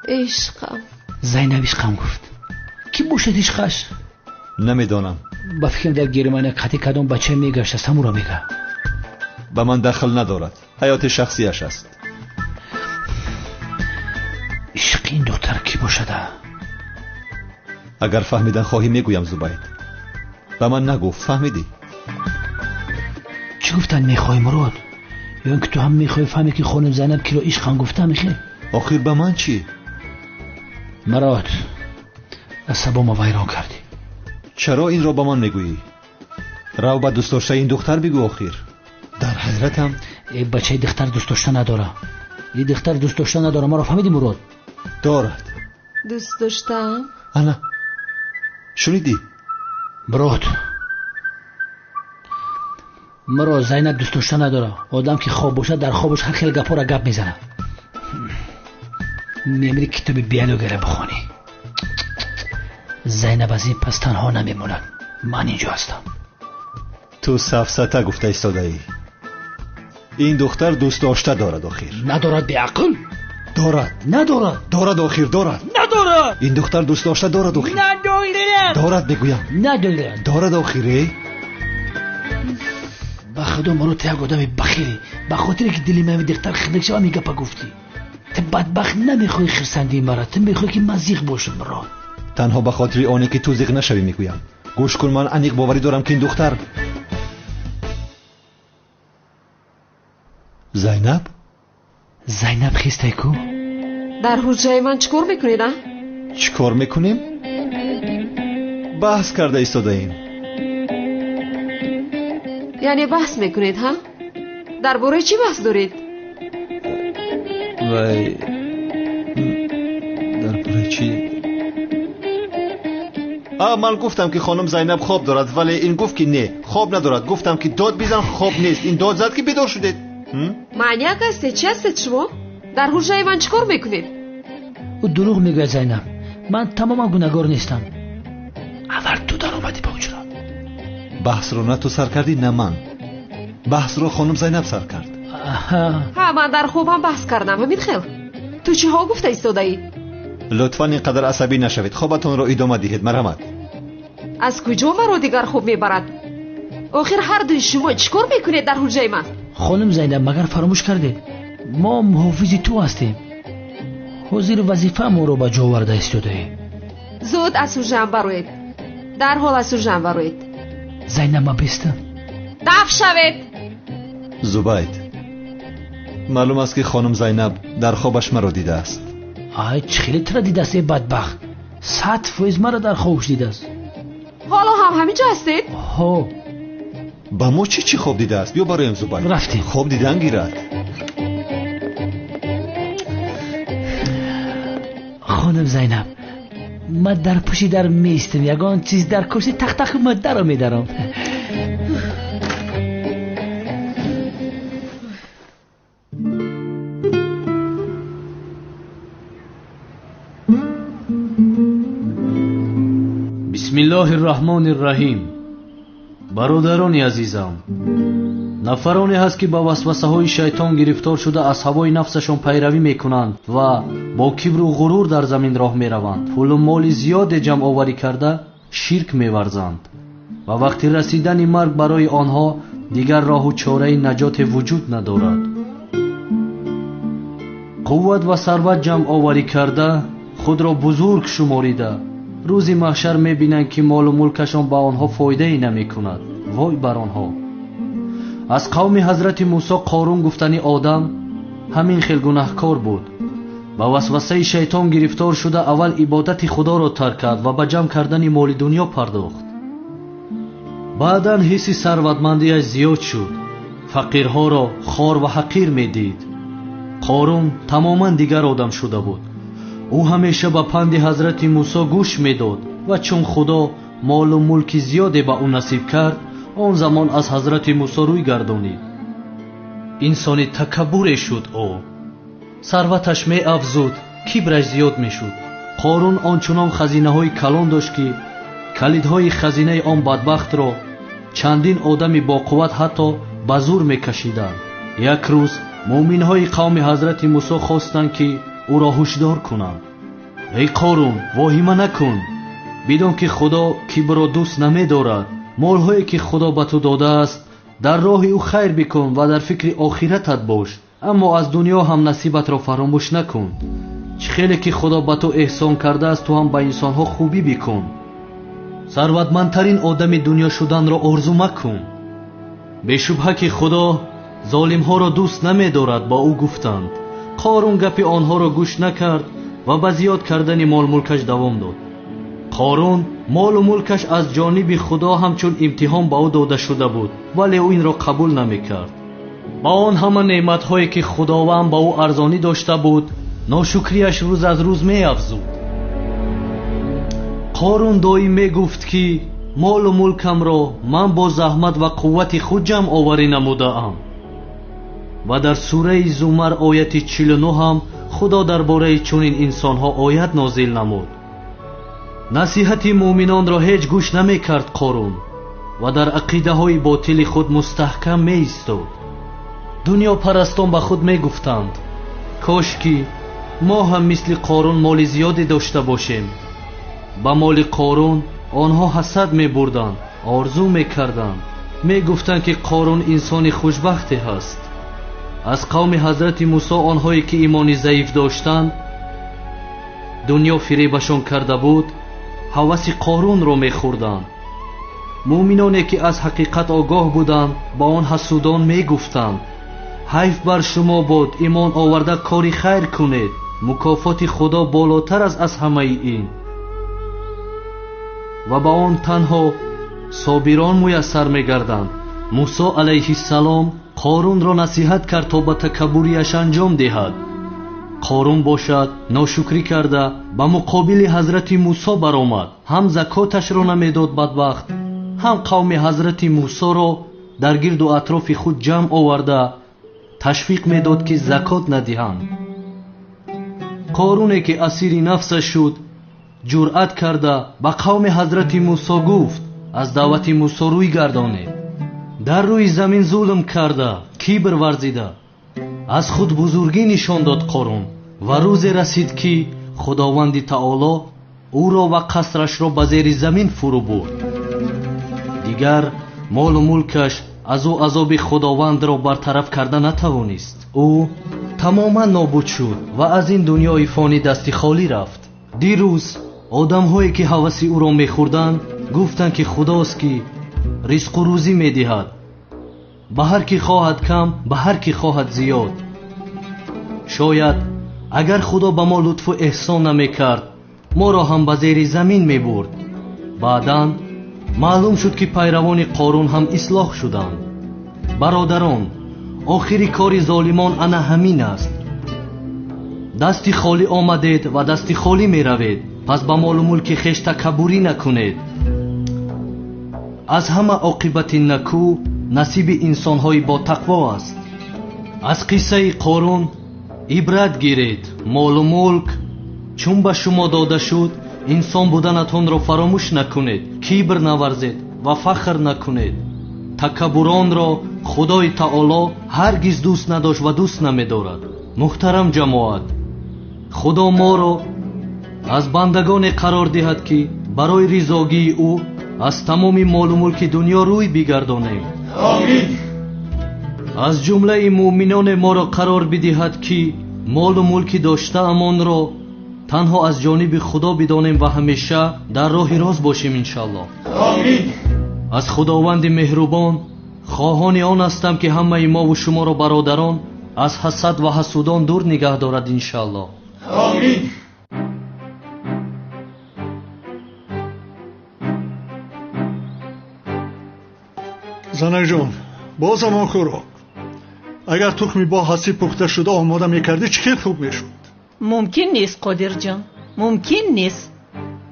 عشقم. زینب عشقم گفت. کی باشد عشقش؟ نمیدانم. با فکرم در گرمانه قطعی کدام بچه میگشت است همون را میگه. به من دخل ندارد. حیات شخصیش است. عشق این دختر کی باشده؟ اگر فهمیدن خواهی میگویم زبید. به من نگو. فهمیدی؟ چی گفتن میخوای مراد؟ یا اینکه تو هم میخوای فهمی که خانم زینب کی را عشقم گفته میخوای؟ آخر به من چی؟ مراد عصبامو ویران کردی. چرا این را به من میگویی؟ رو به دوست داشته این دختر بگو. آخر در حضرتم ای بچه دختر دوست داشته نداره. این دختر دوست داشته نداره. ما را فهمیدی مراد؟ دارد. دوست داشتم؟ انا شنیدی؟ مراد زینب دوست داشته نداره. آدم که خواب باشه در خوابش هر خیلی گپا را گپ میزنه. میمیری کتاب بیولوژی بخونی. زینب از این پس تنها نمیموند. من اینجا هستم. تو سفسطه گفته ایستاده ای. این دختر دوست داشته دارد. آخر ندارد به عقل؟ دارد. ندارد. دارد. آخر دارد. ندارد. این دختر دوست داشته دارد. آخر ندارد. دارد بگویم. ندارد. دارد. آخره با خدا مرو تو یک آدم بخیری. به خاطر که دلی من دختر خنک شد میگه پا گفتی. تو بدبخت نمیخوای خرسندی مرا. تو میخوای که من زیغ باشم مرا. تنها به خاطر آنه که تو زیغ نشوی میگویم. گوش کن، من انیق باوری دارم که این دختر زینب خیسته کو؟ در حجره من چکار میکنید؟ چکار میکنیم؟ بحث کرده ایستاده ایم. یعنی بحث میکنید ها؟ درباره چی بحث دارید؟ وای درباره چی؟ من گفتم که خانم زینب خواب دارد ولی این گفت که نه خواب ندارد. گفتم که داد بیزن خواب نیست. این داد زد که بیدار شدید. معنیک هستید؟ چی هستید شما؟ در حجره من چکار میکنید؟ او دروغ میگه زینب. من تماما گناهگار نیستم. اول تو در اومدی با اجرا. بحث رو نه تو سر کردی نه من. بحث رو خانم زینب سر کرد. ها من در خوابم بحث کردم. همین خیل. تو چی ها گفته ایستاده ای؟ لطفاً اینقدر عصبی نشوید. خوابتون رو ادامه دهید. مرحمت. از کجا مرا دیگر خوب میبرد؟ آخر هر دوی شما چیکار میکنید در حجره من؟ خانم زینب مگر فراموش کردید ما محافظ تو هستیم. حضور وظیفه ما رو به جا آورده ایستاده ای. زود از حجره بروید. در حال از حجره بروید. زینب ما بیستم. دفع شوید. زبید معلوم است که خانم زینب در خوابش مرا دیده است. آی خیلی تر دیده است. بدبخت 100% مرا در خوابش دیده است. حالا هم همینجا هستید؟ ها با ما چی خواب دیده است؟ بیا برایم زبید. رفتیم. خواب دیدن گیرد. خانم زینب من در پشت در میستم. یگان چیز در کرسی تخت من در رو میدارم. بسم الله الرحمن الرحیم. برادران عزیزم، نفرانی هست که با وسوسه های شیطان گرفتار شده از هوای نفسشان پیروی میکنند و با کبر و غرور در زمین راه میروند. پول و مال زیاد جمع آوری کرده شرک میورزند و وقتی رسیدن مرگ برای آنها دیگر راه و چاره نجات وجود ندارد. قوت و ثروت جمع آوری کرده خود را بزرگ شماریده روزی محشر میبینند که مال و ملکشان با آنها فایده ای نمی کند. وای بر آنها. از قوم حضرت موسی قارون گفتنی آدم همین خیل گناهکار بود. با وسوسه شیطان گرفتار شده اول عبادت خدا را ترک کرد و به جمع کردن مال دنیا پرداخت. بعداً حس ثروتمندیش زیاد شد. فقیرها را خوار و حقیر میدید. قارون تماما دیگر آدم شده بود. او همیشه به پند حضرت موسی گوش میداد و چون خدا مال و ملک زیادی به او نصیب کرد آن زمان از حضرت موسی روی گردانید. انسانی تکبر شد. او ثروتش می افزود، کبرش زیاد می شد. قارون آنچنان خزینه های کلان داشت که کلیدهای خزینه آن بدبخت را چندین آدم با قوت حتی به زور می کشیدند. یک روز مؤمنهای قوم حضرت موسی خواستند که او را هشدار کنند ای قارون واهیمه نکن. بدون که خدا کبر را دوست نمی‌دارد. مال‌هایی که خدا به تو داده است در راه او خیر بکن و در فکر آخرتت باش. اما از دنیا هم نصیبت را فراموش نکن. چه خیلی که خدا به تو احسان کرده است تو هم به انسان‌ها خوبی بکن. ثروتمندترین آدم دنیا شدن را آرزو مکن. بی‌شبهه که خدا ظالم‌ها را دوست نمی‌دارد با او گفتند. قارون گپ آنها را گوش نکرد و به زیاد کردن مال ملکش دوام داد. قارون مال و ملکش از جانب خدا همچون امتحان به او داده شده بود، ولی او این را قبول نمی‌کرد. با آن همه نعمت‌هایی که خداوند با او ارزانی داشته بود، ناشکریش روز از روز می‌افزود. قارون دائم می‌گفت که مال و ملکم را من با زحمت و قوت خود جمع آوری نموده‌ام. و در سوره زمر آیت 49 هم خدا درباره چنین انسان‌ها آیت نازل نمود. نصیحت مومنان را هیچ گوش نمی‌کرد قارون و در عقیده‌های باطل خود مستحکم می‌ایستاد. دنیا پرستان به خود می‌گفتند کاش که ما هم مثل قارون مال زیادی داشته باشیم. با مال قارون آنها حسد می‌بردند، آرزو می‌کردند، می‌گفتند که قارون انسان خوشبختی است. از قوم حضرت موسی آنهایی که ایمان ضعیف داشتند دنیا فریبشان کرده بود، هوس قارون را می‌خوردند. مؤمنانی که از حقیقت آگاه بودند با آن حسودان می‌گفتند حیف بر شما بود ایمان آورده کاری خیر کنید، مکافات خدا بالاتر از همه این. و با آن تنها صابران میسر می‌گردند. موسی علیه السلام قارون را نصیحت کرد تا به تکبریش انجام دهد. قارون باشد ناشکری کرده به مقابل حضرت موسی برآمد. هم زکاتش را نمیداد بدبخت، هم قوم حضرت موسی را در گرد و اطراف خود جمع آورده تشویق میداد که زکات ندهند. قارونی که اسیر نفسش شد جرأت کرده به قوم حضرت موسی گفت از دعوت موسی روی گردانید. در روی زمین ظلم کرده، کبر ورزیده، از خود بزرگی نشان داد قارون. و روز رسید که خداوند تعالی او را و قصرش را به زیر زمین فرو برد. دیگر مال و ملکش از او عذاب خداوند را برطرف کرده نتوانست. او تماما نابود شد و از این دنیای فانی دستی خالی رفت. دیروز آدم‌هایی که هوس او را می‌خوردند گفتند که خداست که رزق و روزی می‌دهد، به هر کی خواهد کم به هر کی خواهد زیاد. شاید اگر خدا به ما لطف و احسان نمی‌کرد ما را هم به زیر زمین می‌برد. بعداً معلوم شد که پیروان قارون هم اصلاح شدند. برادران، آخری کار ظالمان انا همین است. دستی خالی آمدید و دستی خالی می‌روید. پس به مال و ملک خویش تکبری نکنید. از همه عاقبت نکو نصیب انسان‌های با تقوا است. از قصه قارون عبرت گیرید. مال و ملک چون به شما داده شد انسان بودنتان را فراموش نکنید. کبر نورزید و فخر نکنید. تکبران را خدای تعالی هرگز دوست نداشت و دوست نمی‌دارد. محترم جماعت، خدا ما را از بندگان قرار دهد که برای رضایت او از تمام مال و ملک دنیا روی بگردانیم. آمین. از جمله مؤمنان ما را قرار بدهد که مال و ملک داشته امان را تنها از جانب خدا بدانیم و همیشه در راه راست باشیم انشاءالله. آمین. از خداوند مهربان خواهان آن هستم که همه ما و شما را برادران از حسد و حسودان دور نگه دارد انشاءالله. آمین. زنک جان، باز امان خوراک. اگر تخمی با حسی پخته شده آماده میکردی چقدر خوب میشد. ممکن نیست قادر جان، ممکن نیست.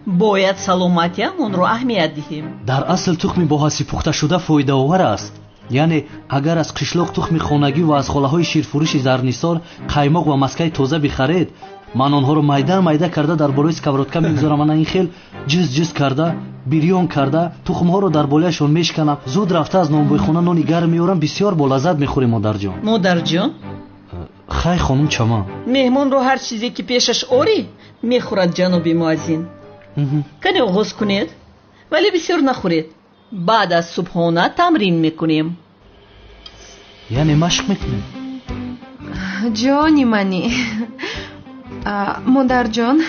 باید سلامتیمون رو اهمیت دهیم. در اصل تخمی با حسی پخته شده فایده آور است. یعنی اگر از قشلاق تخم خانگی و از خاله‌های شیرفروش زرنیسار قایماق و مسکه تازه بخرید، من آنها رو میده کرده در بالای اسکابرودکا میگذارم. من این خیل جز کرده بریان کرده تخم‌ها رو در بالایشون میشکنم. زود رفته از نانوای خونه نانی گرم میارم، بسیار با لذت میخوریم مادر جان. مادر جان خای خانم چما مهمون رو هر چیزی که پیشش آری میخورد جنابی مؤذن. کنی آغاز کنید ولی بسیار نخورید. بعد از صبحانه تمرین میکنیم. یعنی مشق میکنیم؟ جانی منی مادر جان،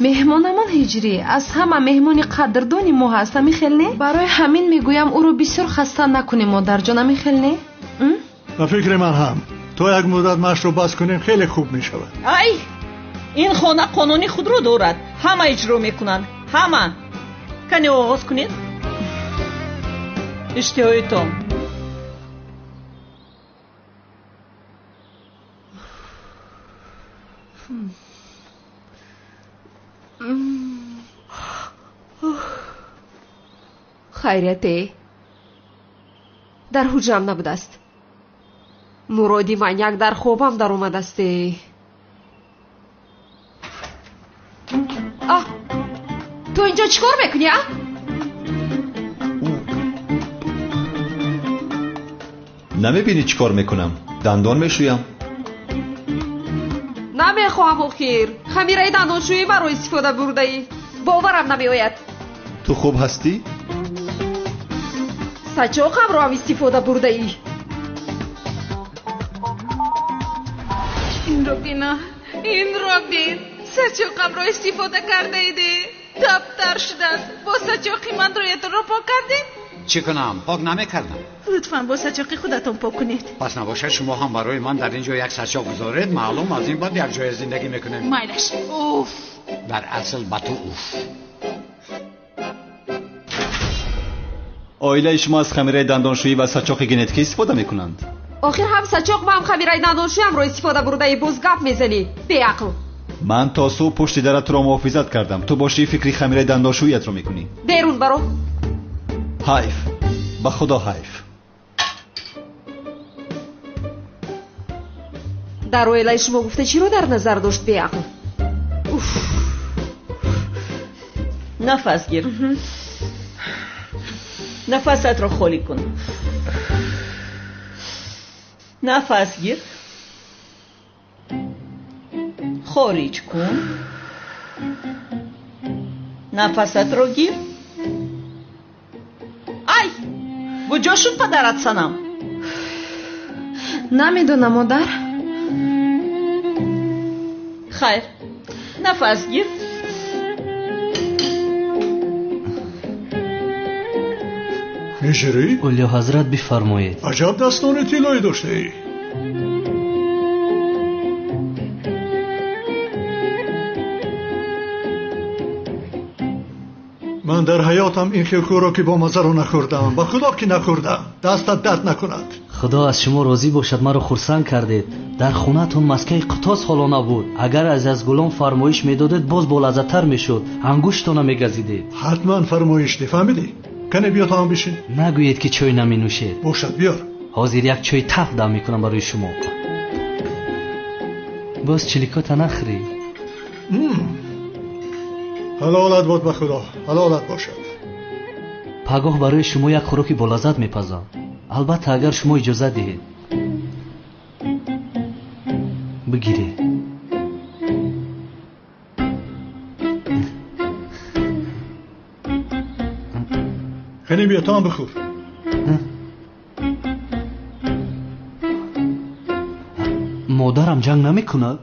مهمانمان هجری از همه مهمانی قدردانی ما هست. میخیل نه؟ برای همین میگویم او رو بسیار خسته نکنیم مادر جان. میخیل نه؟ به فکر من هم تو یک مدت مشق رو بس کنیم خیلی خوب میشود. ای این خانه قانونی خود رو دارد، همه اجرا میکنن، همه. کنی آغاز کنید. اشتهایتان. خیریته در حجرم نبوده است. مرادی من یک در خوابم در اومده است. تو اینجا چیکار میکنی؟ نمیبینی چیکار میکنم؟ دندان میشویم. نمیخواهم اخیر. خمیره دندانشویی برای استفاده برده ای. باورم نمیآید. تو خوب هستی؟ سچاقم رو هم استفاده برده ای. این رو بینا، این رو بین. سچاقم رو استفاده کرده ایده. دفتر شده است. با سچاقی من رویتون رو پاک کردین؟ چی کنم؟ پاک نمیکردم. لطفاً با سچاقی خودتون پاک کنید. پس نباشه شما هم برای من در اینجا یک سچاق بذارید. معلوم از این بعد یک جای زندگی میکنیم. مایلش. اوف. در اصل با تو اوف. آیله شما از خمیره دندانشویی و سچاق ژنتیکی استفاده میکنند. آخر هم سچاق هم خمیره دندانشویی هم رو استفاده برده ای. باز گپ میزنی بی عقل. من تا صبح پشت درت رو محافظت کردم. تو باشی فکری خمیره دندانشوییت رو میکنی. بیرون برو. حیف، به خدا حیف. در اویلای شما گفته چی رو در نظر داشت بی عقل؟ نفس گیر. نفست رو خالی کن. نفس گیر. خارج کن. نفست رو گیر. ای کجا شد پدرت سنم؟ نمیدونم مادر. خیر نفس گیر. هجری؟ اولیا حضرت بفرمایید. عجب دستان طلایی داشته ای. من در حیاتم این خیلکو را که با مزه رو نخوردم. با خدا که نخوردم. دستت درد نکند. خدا از شما راضی باشد مرا خرسند کردید. در خونه‌تون مسکه قطاس حالا نبود. اگر از گلان فرمایش میدادید باز بالعزت‌تر میشد. انگشتانو میگزیدید. حتما فرمایش دی فهمیدی؟ کنه بیا تا هم بشین. نگویید که چای نمی نوشید. باشد بیار. حاضر یک چای تف دم میکنم برای شما. باز چلیکات نخری. حلالت باد به خدا. حلالت باشد. پگاه برای شما یک خوراکی بالعزت میپزم. البته اگر شما اجازه دهید. بگیرید. خیلی بیا تا هم بخور. مادرم جنگ نمی کند؟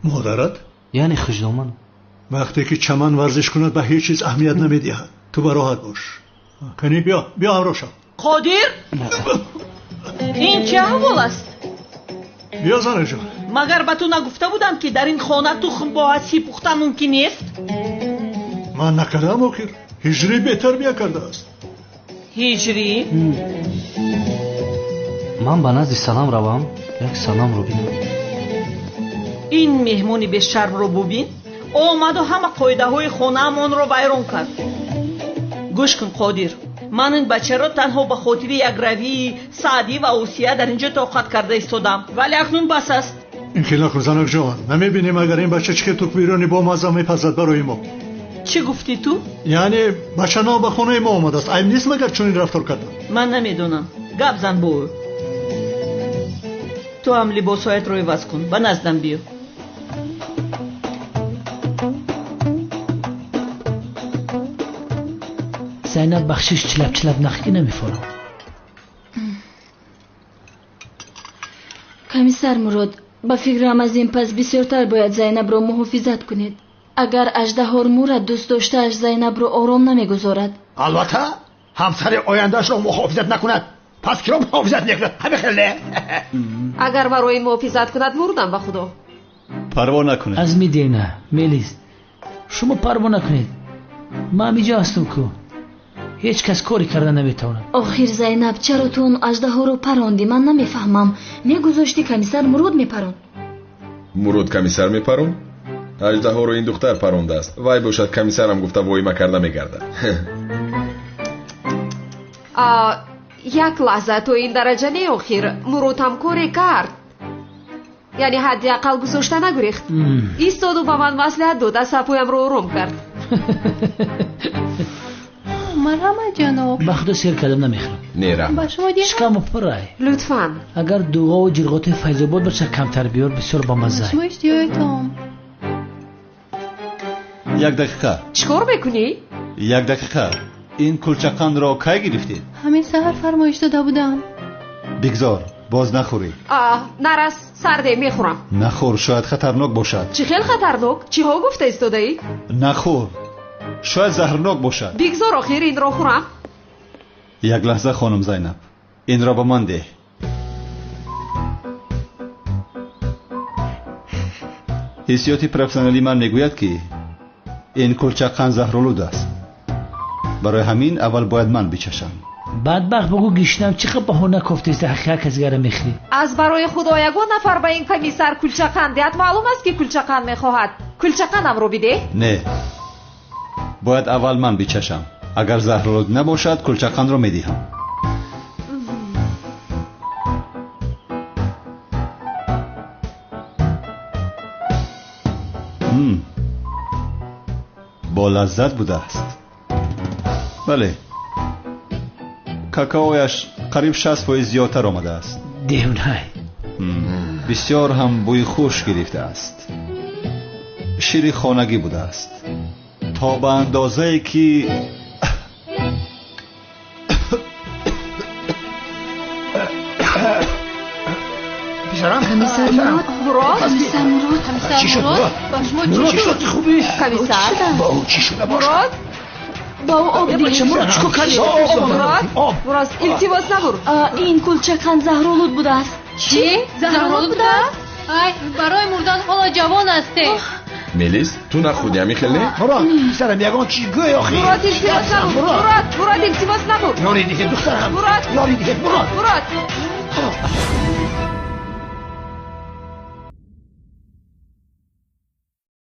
مادرت؟ یعنی خجدامن. وقتی که چمن ورزش کند به هیچ چیز اهمیت نمیدهد. تو براحت باش. کنی بیا همراه شو. قادر این چه احوال است؟ بیا زنه جان. مگر به تو نگفته بودم که در این خانه تخم با حسی پختن ممکن نیست؟ من نکردم آخر. هجری بهتر بیا کرده است. هجری؟ من به نزد سلام روم. یک سلام رو بینم. این مهمونی به شرم رو ببین. آمد و همه قاعده های خانه من رو ویران کرد. گوش کن قادر، من این بچه را تنها به خاطر یک روی سعدی و اوصیه در اینجا طاقت کرده ایستادم، ولی اکنون بس است. این که نکن زنک جان. نمیبینیم اگر این بچه چه تو بیرونی با مزه میپزد برای ما. چی گفتی تو؟ یعنی بچه نا به خونه ما آمده است. عیب نیست مگر چون این رفتار کردن؟ من نمیدونم. گپ زن بو. ту ҳам либосҳоятро иваз кун, ба наздам биё. зайнаб бахшиш чилаб нахки намефорам. комиссар Мурод, ба фикрам аз ин пас бисёртар бояд Зайнабро муҳофизат кунед. агар аждаҳор Мурад дӯст доштааш Зайнабро ором намегузорад. албатта ҳамсари ояндаашро муҳофизат накунад. пас киро муҳофизат мекунад? ҳаме хеле. агар барои муҳофизат кунад мурдам ба худо. парво накунед. аз медена мелис, шумо парво накунед. ман ҳамиҷо ҳастам ку ҳеҷ кас кори карда наметавонад. охир Зайнаб чаро ту он аждаҳоро паронди? ман намефаҳмам. мегузошти комиссар Мурод мепарон. Мурод комиссар мепарон? аждаҳоро ин духтар парондааст. вай бошад комиссарам гуфта воима карда мегардад. як лаҳза, то ин дараҷа не охир. Мурод ҳам коре кард. яъне ҳадди ақал гузошта нагурехт. истоду ба ман маслиҳат дод, асабҳоямро ором кард. марҳамат ҷаноб. ба худо сер кардам намехӯрам. не раҳмат. ба шумо диҳам. шикаму пурай. лутфан. агар дуғову ҷирғоти файзобод баша камтар биёр бисёр ба мазза. шумо иштиёетон. як дақиқа. чӣ кор мекунӣ? як дақиқа. ин кулчақандро кай гирифтед? ҳамин саҳар фармоиш дода будам. бигзор, боз нахӯрӣ. нарас, сарде, мехӯрам. нахӯр, шояд хатарнок бошад. чӣ хел хатарнок? чиҳо гуфта истодаӣ? нахӯр, шояд заҳрнок бошад. бигзор, охир инро хӯрам. як лаҳза хонум Зайнаб, инро ба ман деҳ. ҳиссиёти профессионалӣ ман мегӯяд ки ин кулчақанд заҳролуд аст. барои ҳамин аввал бояд ман бичашам. бадбахт бигӯ гишнам чӣ қаб баҳона кофтаиста ҳақиқат казигара мехӯрӣ? аз барои худо ягон нафар ба ин комиссар кулчақанд диҳад. маълум аст ки кулчақанд мехоҳад. кулчақандамро бидеҳ. не, бояд аввал ман бичашам. агар заҳролуд набошад кулчақандро медиҳам. бо лаззат будааст. бале, какаояш қариб 60% зиёдтар омадааст. девнай. бисёр ҳам бӯи хуш гирифтааст. шири хонагӣ будааст. то ба андозае ки комиссар Мурод, комиссар Мурод, چی شد مراد؟ با شما چی شد خوبی؟ комиссар با او چی شده باشه؟ мурод, با او آب دیگه. مراد چیکار کردی؟ мурод, мурод, илтимос намур. این کلچکان زهرالود بوده است. چی؟ زهرالود بوده است؟ ای برای مردن حالا جوان هستی. ملیس تو نخودی همی خیلی؟ مراد سرم یگان چی گوی آخی؟ мурод, илтимос намур. мурод, илтимос намур. یاری دیگه دخترم. мурод, یاری دیگه مراد. мурод.